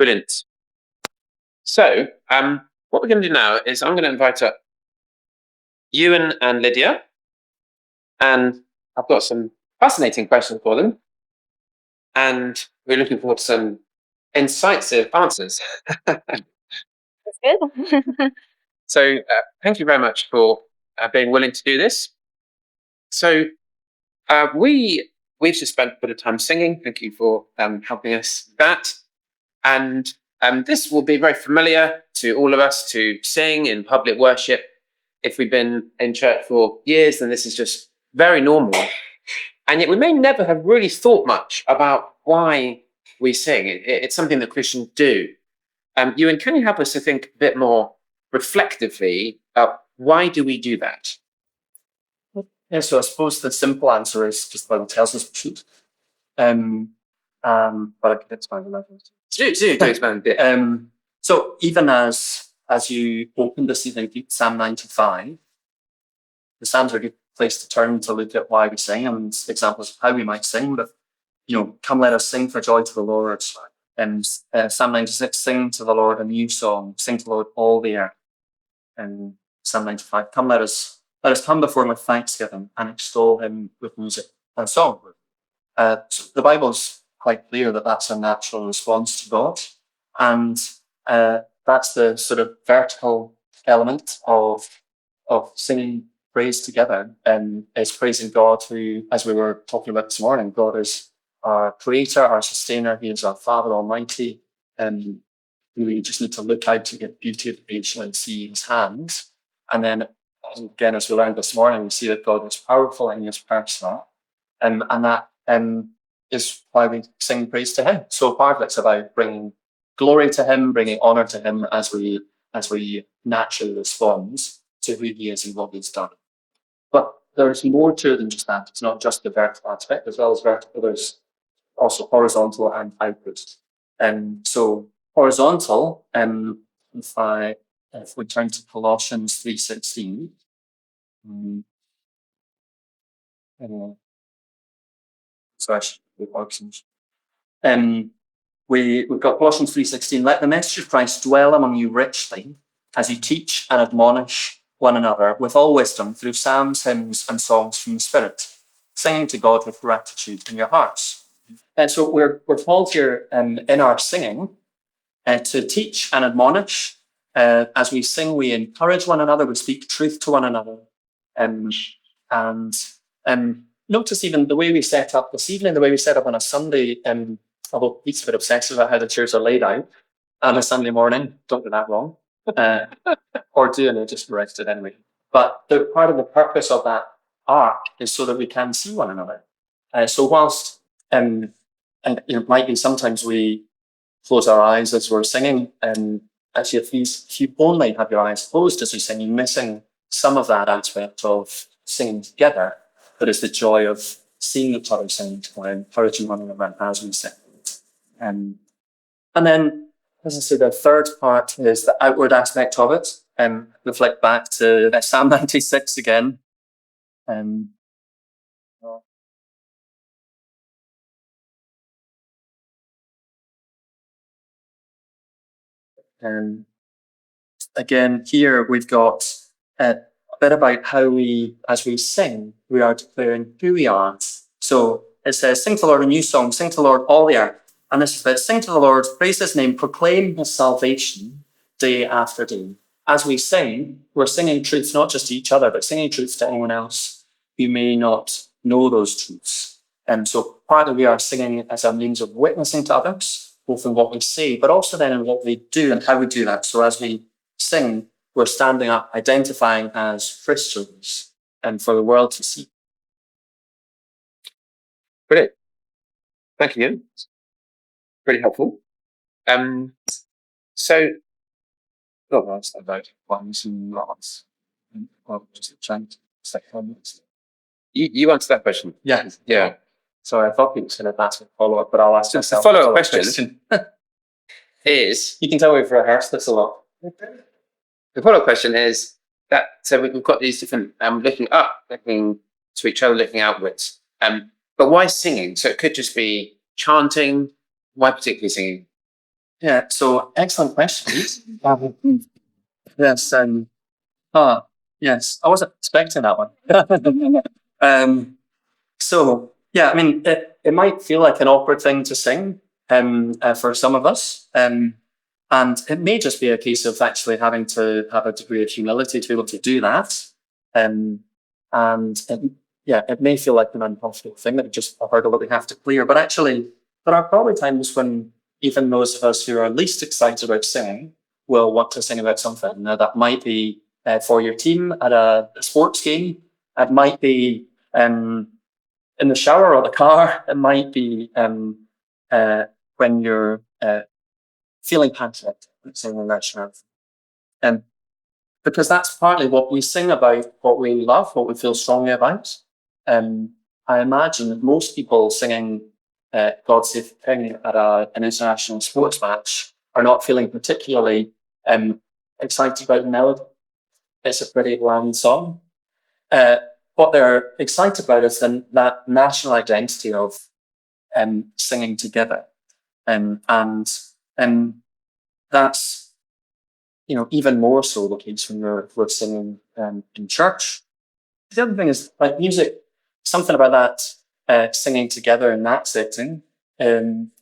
Brilliant. So, what we're going to do now is I'm going to invite up Ewan and Lydia, and I've got some fascinating questions for them, and we're looking forward to some incisive answers. That's good. So, thank you very much for being willing to do this. So, we've just spent a bit of time singing. Thank you for helping us with that. And this will be very familiar to all of us to sing in public worship. If we've been in church for years, then this is just very normal. And yet we may never have really thought much about why we sing. It's something that Christians do. Ewan, can you help us to think a bit more reflectively about why do we do that? Yeah, so I suppose the simple answer is just the Bible tells us we should. But I can expand on that. Do expand a bit. So even as you open this evening, Psalm 95, the Psalms are a good place to turn to look at why we sing and examples of how we might sing. But come let us sing for joy to the Lord. And Psalm 96, sing to the Lord a new song, sing to the Lord all the earth. And Psalm 95, come let us come before him with thanksgiving and extol him with music and song. So the Bible's quite clear that that's a natural response to God. And that's the sort of vertical element of singing praise together. And it's praising God who, as we were talking about this morning, God is our creator, our sustainer. He is our Father Almighty. And we just need to look out to get beauty of creation and see his hands. And then, again, as we learned this morning, we see that God is powerful and he is personal. And that is why we sing praise to him. So part of it's about bringing glory to him, bringing honor to him as we naturally respond to who he is and what he's done. But there's more to it than just that. It's not just the vertical aspect, as well as vertical, there's also horizontal and outward. And so horizontal, if we turn to Colossians 3:16, we've got Colossians 3:16. Let the message of Christ dwell among you richly as you teach and admonish one another with all wisdom through psalms, hymns, and songs from the Spirit, singing to God with gratitude in your hearts. And so we're called here in our singing to teach and admonish. As we sing, we encourage one another, we speak truth to one another. And notice even the way we set up this evening, the way we set up on a Sunday, although Pete's a bit obsessive about how the chairs are laid out on a Sunday morning, don't do that wrong. Or doing it, just correct it anyway. But the part of the purpose of that arc is so that we can see one another. So whilst it might be sometimes we close our eyes as we're singing, and actually if you only have your eyes closed as we sing, you're missing some of that aspect of singing together. That is the joy of seeing each other sing or encouraging one another as we sing. And then, as I said, the third part is the outward aspect of it. And reflect back to Psalm 96 again. And again, here we've got a bit about how as we sing, we are declaring who we are. So it says, sing to the Lord a new song, sing to the Lord all the earth. And this is about sing to the Lord, praise his name, proclaim his salvation day after day. As we sing, we're singing truths not just to each other, but singing truths to anyone else who may not know those truths. And so partly we are singing as a means of witnessing to others, both in what we say, but also then in what we do and how we do that. So as we sing, we're standing up, identifying as Christians and for the world to see. Brilliant. Thank you. Really helpful. So, that's about ones and lots. Well, just a chance. You answered that question. Yeah. So I thought you said that's a follow-up, but I'll ask myself. The follow-up question is... You can tell we've rehearsed this a lot. The follow-up question is that, so we've got these different, looking up, looking to each other, looking outwards. But why singing? So it could just be chanting. Why particularly singing? Yeah, so excellent questions. Yes, yes, I wasn't expecting that one. So yeah, I mean, it might feel like an awkward thing to sing for some of us, and it may just be a case of actually having to have a degree of humility to be able to do that, and yeah, it may feel like an uncomfortable thing that just a hurdle that we have to clear. But actually, there are probably times when even those of us who are least excited about singing will want to sing about something. Now, that might be for your team at a sports game. It might be in the shower or the car. It might be when you're feeling passionate, singing a national anthem. Because that's partly what we sing about, what we love, what we feel strongly about. I imagine that most people singing God Save the King at an international sports match are not feeling particularly excited about the melody. It's a pretty bland song. What they're excited about is that national identity of singing together. And that's, even more so the case when we're singing in church. The other thing is, like, music, something about that singing together in that setting.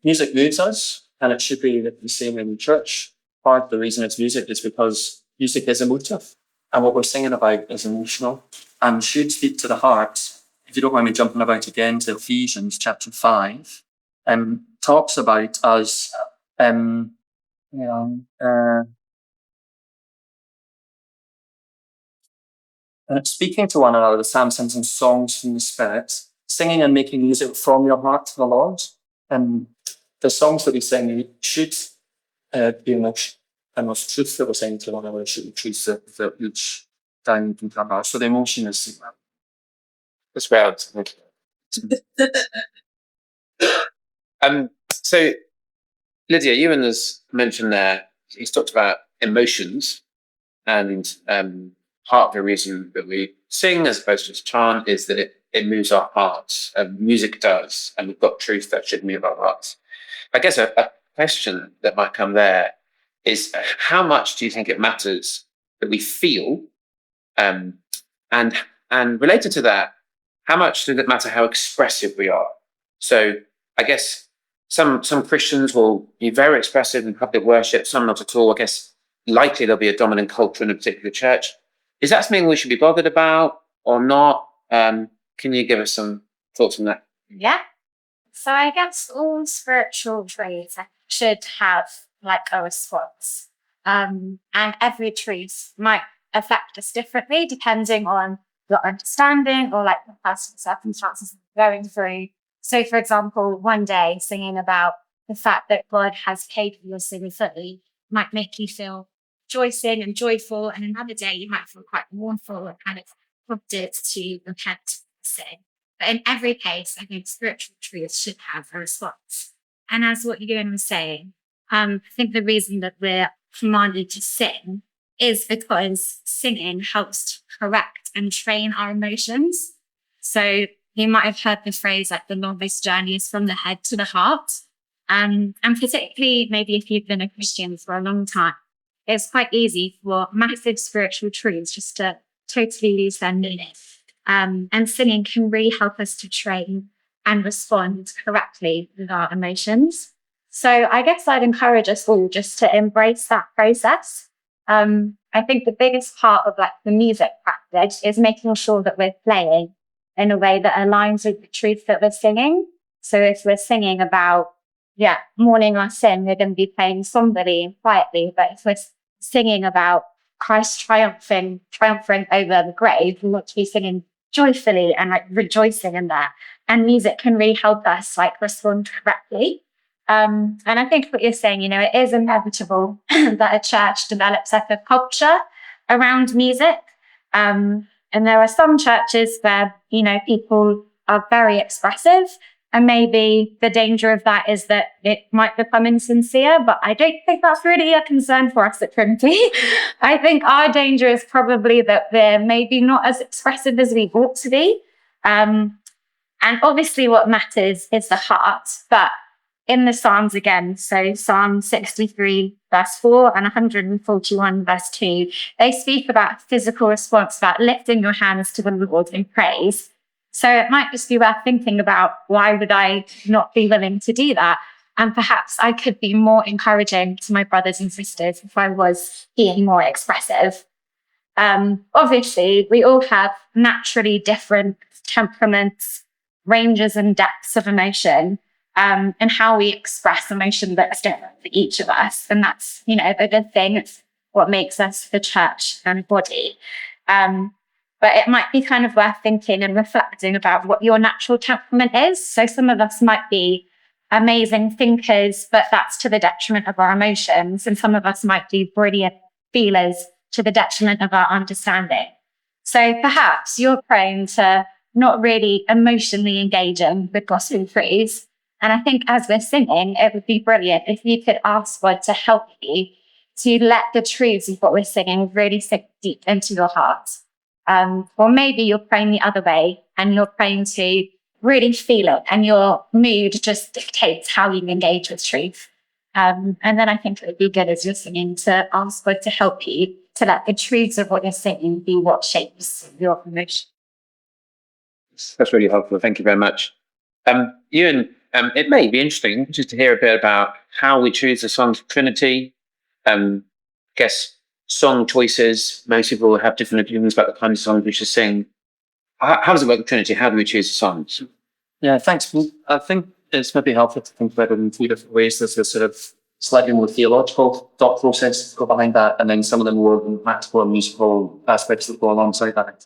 Music moves us, and it should be the same in church. Part of the reason it's music is because music is emotive, and what we're singing about is emotional and should speak to the heart. If you don't mind me jumping about again to Ephesians chapter 5, talks about us, speaking to one another, the psalm sends in songs from the Spirit, singing and making music from your heart to the Lord. And the songs that we sing should be most truth that we're saying to one another should be truth that each time can come out. So the emotion is That's well. So, Lydia, Ewan has mentioned there, he's talked about emotions, and part of the reason that we sing as opposed to just chant is that it moves our hearts, and music does, and we've got truth that should move our hearts. I guess a question that might come there is, how much do you think it matters that we feel, and related to that, how much does it matter how expressive we are? So I guess some Christians will be very expressive in public worship, some not at all. I guess likely there'll be a dominant culture in a particular church. Is that something we should be bothered about or not? Can you give us some thoughts on that? Yeah. So I guess all spiritual traits should have like a response. And every truth might affect us differently depending on your understanding or like the personal circumstances you're going through. So for example, one day singing about the fact that God has paid for your sin fully might make you feel rejoicing and joyful, and another day you might feel quite mournful and kind of prompted to repent of sin. But in every case, I think spiritual truths should have a response. And as what Ewan was saying, I think the reason that we're commanded to sing is because singing helps to correct and train our emotions. So you might have heard the phrase like the longest journey is from the head to the heart. And particularly maybe if you've been a Christian for a long time, it's quite easy for massive spiritual truths just to totally lose their meaning. And singing can really help us to train and respond correctly with our emotions. So I guess I'd encourage us all just to embrace that process. I think the biggest part of like the music practice is making sure that we're playing in a way that aligns with the truth that we're singing. So if we're singing about, mourning our sin, we're going to be playing somberly and quietly. But if we're singing about Christ triumphing over the grave, we want to be singing joyfully and like rejoicing in that. And music can really help us like respond correctly. And I think what you're saying, it is inevitable that a church develops like a culture around music. And there are some churches where, people are very expressive, and maybe the danger of that is that it might become insincere, but I don't think that's really a concern for us at Trinity. I think our danger is probably that they're maybe not as expressive as we ought to be. And obviously what matters is the heart, but in the Psalms again, so Psalm 63, verse 4 and 141, verse 2, they speak about physical response, about lifting your hands to the Lord in praise. So it might just be worth thinking about, why would I not be willing to do that? And perhaps I could be more encouraging to my brothers and sisters if I was being more expressive. Obviously, we all have naturally different temperaments, ranges and depths of emotion, and how we express emotion that's different for each of us. And that's, the good thing. It's what makes us the church and body. But it might be kind of worth thinking and reflecting about what your natural temperament is. So some of us might be amazing thinkers, but that's to the detriment of our emotions. And some of us might be brilliant feelers to the detriment of our understanding. So perhaps you're prone to not really emotionally engaging with gospel praise. And I think as we're singing, it would be brilliant if you could ask God to help you to let the truths of what we're singing really sink deep into your heart. Or maybe you're prone the other way and you're prone to really feel it and your mood just dictates how you engage with truth. And then I think it would be good as you're singing to ask God to help you to let the truths of what you're singing be what shapes your emotion. That's really helpful. Thank you very much. Ewan, it may be interesting just to hear a bit about how we choose the songs of Trinity. I guess song choices, most people have different opinions about the kind of songs we should sing. How does it work with Trinity? How do we choose the songs? Yeah, thanks. Well, I think it's maybe helpful to think about it in 2 different ways. There's this sort of slightly more theological thought process go behind that, and then some of the more practical and musical aspects that go alongside that.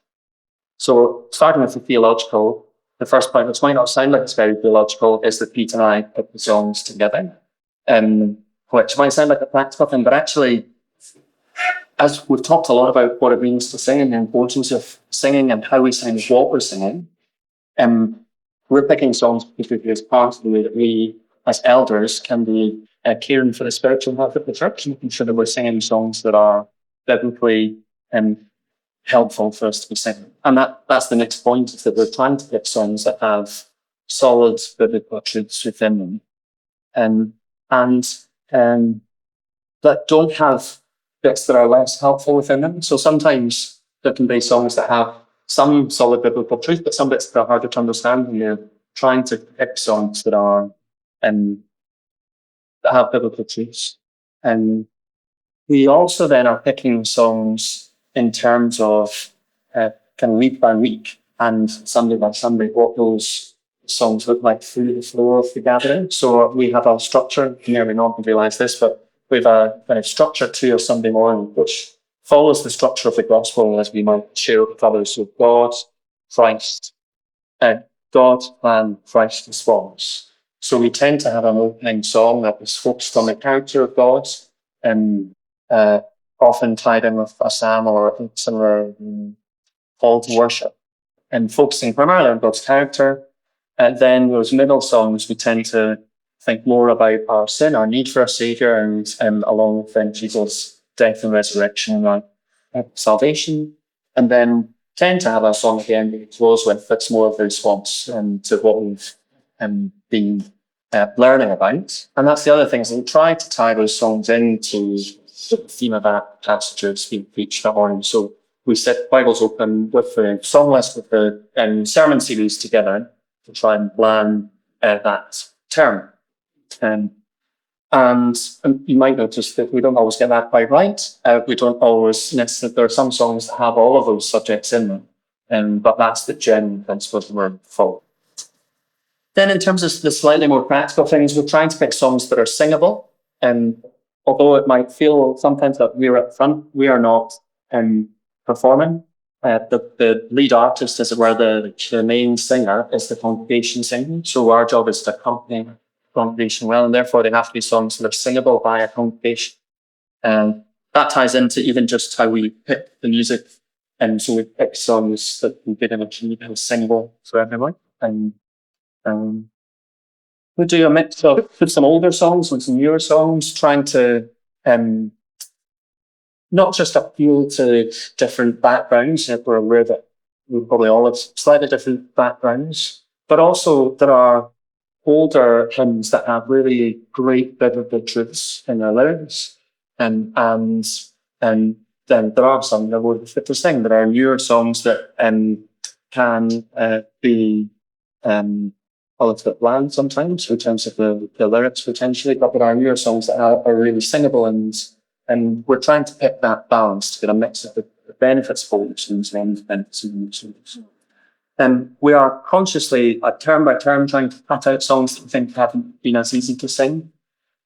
So starting with the theological, the first point, which might not sound like it's very theological, is that Pete and I put the songs together, which might sound like a practical thing, but actually, as we've talked a lot about what it means to sing and the importance of singing and how we sing what we're singing, we're picking songs particularly as part of the way that we, as elders, can be caring for the spiritual health of the church, making sure that we're singing songs that are biblically helpful for us to be singing. And that's the next point, is that we're trying to pick songs that have solid biblical truths within them, and that don't have bits that are less helpful within them. So sometimes there can be songs that have some solid biblical truth, but some bits that are harder to understand, and you're trying to pick songs that are that have biblical truths. And we also then are picking songs in terms of kind of week by week and Sunday by Sunday, what those songs look like through the flow of the gathering. So we have a structure, you may not realise this, but we have a kind of structure to a Sunday morning, which follows the structure of the gospel as we might share it with others. So God, Christ, God, plan, Christ, response. So we tend to have an opening song that is focused on the character of God, and often tied in with a psalm or a similar call to worship, and focusing primarily on God's character. And then those middle songs, we tend to think more about our sin, our need for a saviour, and along with then Jesus' death and resurrection and salvation. And then tend to have a song at the end we close with that's more of the response to what we've been learning about. And that's the other thing, is we try to tie those songs into the theme of that passage that's being preached that morning. So we set Bibles open with the song list, with the sermon series together to try and plan that term. And you might notice that we don't always get that quite right. We don't always necessarily, there are some songs that have all of those subjects in them, but that's the general principle that we're following. Then in terms of the slightly more practical things, we're trying to pick songs that are singable. And although it might feel sometimes that we're up front, we are not performing. The lead artist, as it were, the main singer, is the congregation singing. So our job is to accompany the congregation well, and therefore they have to be songs that are singable by a congregation. And that ties into even just how we pick the music. And so we pick songs that we get in a key that is singable for everyone. And we do a mix of some older songs and some newer songs, trying to not just appeal to different backgrounds. We're aware that we probably all have slightly different backgrounds, but also there are older hymns that have really great biblical truths in their lyrics, and then there are some that would fit to sing. There are newer songs that can be a little bit bland sometimes in terms of the lyrics potentially, but there are newer songs that are really singable, and we're trying to pick that balance to get a mix of the benefits of older songs and the benefits of new songs. And we are consciously, term by term, trying to cut out songs that we think haven't been as easy to sing.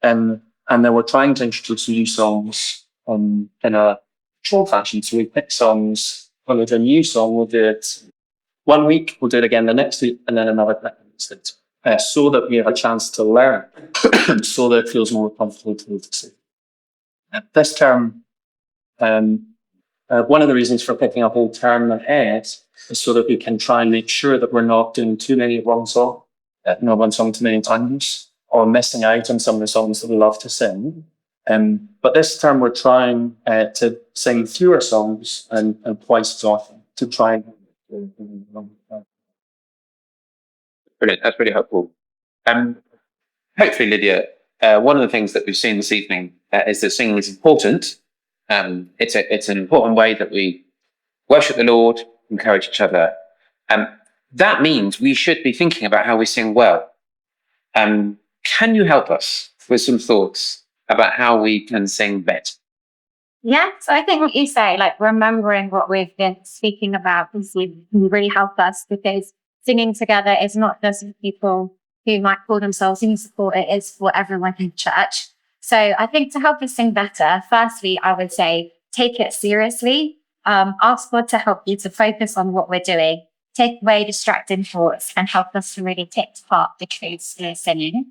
And then we're trying to introduce new songs in a controlled fashion. So we pick songs, when we do a new song, we'll do it 1 week, we'll do it again the next week, and then another next so that we have a chance to learn, so that it feels more comfortable to sing. This term, one of the reasons for picking a whole term ahead is so that we can try and make sure that we're not doing too many of one song, one song too many times, or missing out on some of the songs that we love to sing. But this term we're trying to sing fewer songs and twice as often to try and. Brilliant. That's really helpful. Hopefully, Lydia, one of the things that we've seen this evening is that singing is important. It's an important way that we worship the Lord, encourage each other. That means we should be thinking about how we sing well. Can you help us with some thoughts about how we can sing better? Yeah, so I think what you say, like remembering what we've been speaking about, can really help us, because singing together is not just for people who might call themselves singing support, it is for everyone in church. So I think to help us sing better, firstly, I would say take it seriously. Ask God to help you to focus on what we're doing, take away distracting thoughts, and help us to really take to heart the truths we're singing.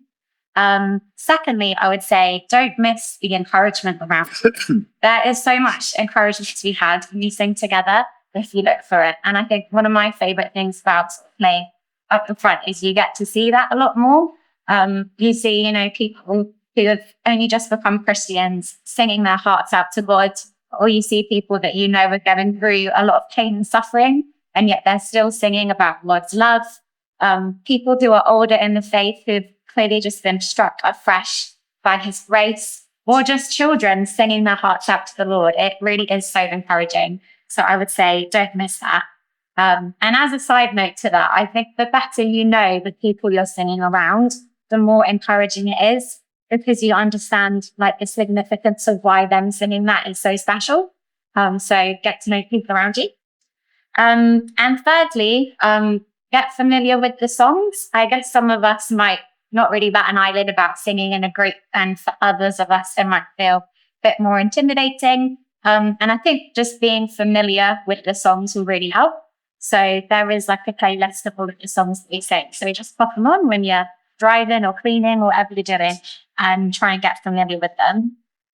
Secondly, I would say don't miss the encouragement around it. There is so much encouragement to be had when you sing together if you look for it. And I think one of my favorite things about playing up the front is you get to see that a lot more. You see, people who have only just become Christians singing their hearts out to God, or you see people that are going through a lot of pain and suffering, and yet they're still singing about God's love. People who are older in the faith who've clearly just been struck afresh by his grace, or just children singing their hearts out to the Lord. It really is so encouraging. So I would say don't miss that. And as a side note to that, I think the better you know the people you're singing around, the more encouraging it is, because you understand the significance of why them singing that is so special. So get to know people around you. And thirdly, get familiar with the songs. I guess some of us might not really bat an eyelid about singing in a group, and for others of us, it might feel a bit more intimidating. And I think just being familiar with the songs will really help. So there is a playlist of all of the songs that we sing. So just pop them on when you're driving or cleaning or whatever you're doing, and try and get familiar with them.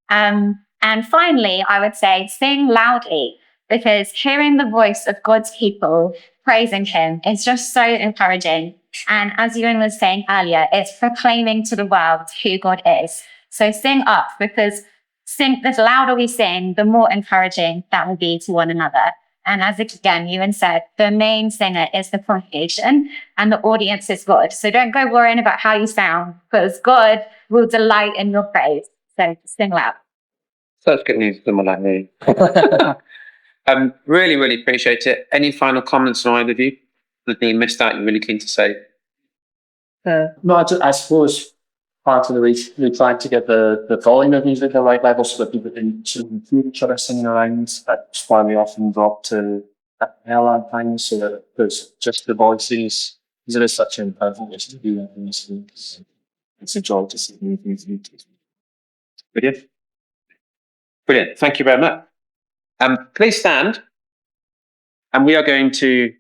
And finally, I would say sing loudly, because hearing the voice of God's people praising him is just so encouraging. And as Ewan was saying earlier, it's proclaiming to the world who God is. So sing up, because the louder we sing, the more encouraging that will be to one another. And as again, Ewan said, the main singer is the congregation and the audience is God. So don't go worrying about how you sound, because God will delight in your praise. So sing loud. Such good news for someone like me. Really, really appreciate it. Any final comments from either of you? Anything you missed out you're really keen to say? No, I suppose part of the reason we tried to get the volume of music at the right level so that people can hear each other singing around. That's why we often drop to a cappella at times, so that there's just the voices. Because it is such an important to do that in this week. It's a joy to see things. Brilliant. Brilliant. Thank you very much. Please stand, and we are going to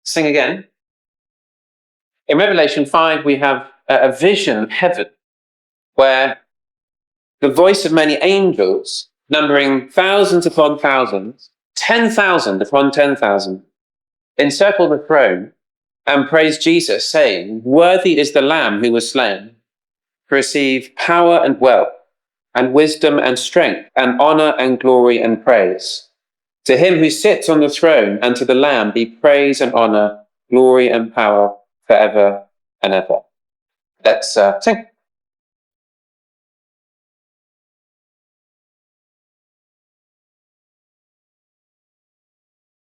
sing again. In Revelation 5, we have a vision of heaven where the voice of many angels, numbering thousands upon thousands, 10,000 upon 10,000, encircle the throne and praise Jesus, saying, "Worthy is the Lamb who was slain to receive power and wealth and wisdom and strength and honor and glory and praise. To him who sits on the throne and to the Lamb be praise and honor, glory and power forever and ever." let's sing.